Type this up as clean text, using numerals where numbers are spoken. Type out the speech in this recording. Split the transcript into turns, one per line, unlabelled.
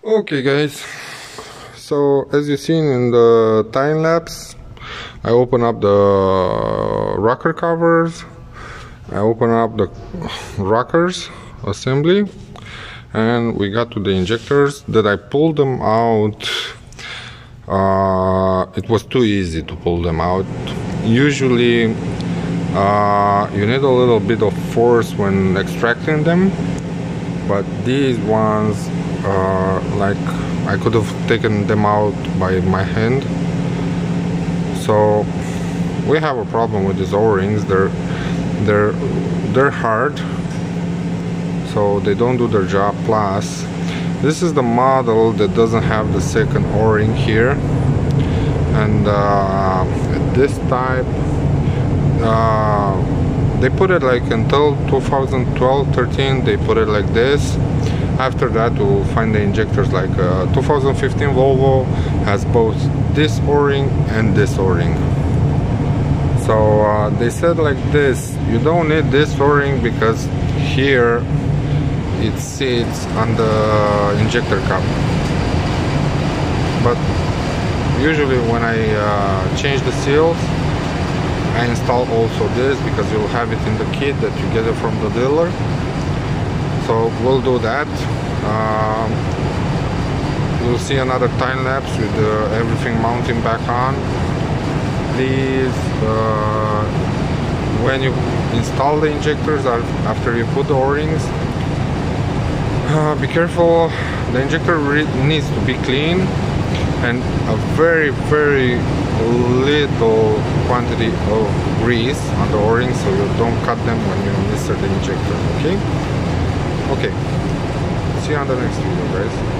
Okay guys, so as you've seen in the time lapse, I open up the rocker covers, I open up the rockers assembly, and we got to the injectors. That I pulled them out, it was too easy to pull them out. Usually you need a little bit of force when extracting them, but these ones like I could have taken them out by my hand. So we have a problem with these O-rings. They're hard, so they don't do their job. Plus, this is the model that doesn't have the second O-ring here, and this type they put it like until 2012-13 they put it like this. After that, to find the injectors, like 2015 Volvo has both this O-ring and this O-ring. So they said like this, you don't need this O-ring because here it sits on the injector cup. But usually when I change the seals, I install also this, because you'll have it in the kit that you get it from the dealer. So we'll do that. You'll see another time lapse with everything mounting back on. Please, when you install the injectors, after you put the O-rings, be careful. The injector needs to be clean, and a very little quantity of grease on the O-rings, so you don't cut them when you insert the injector. Okay, see you on the next video, guys.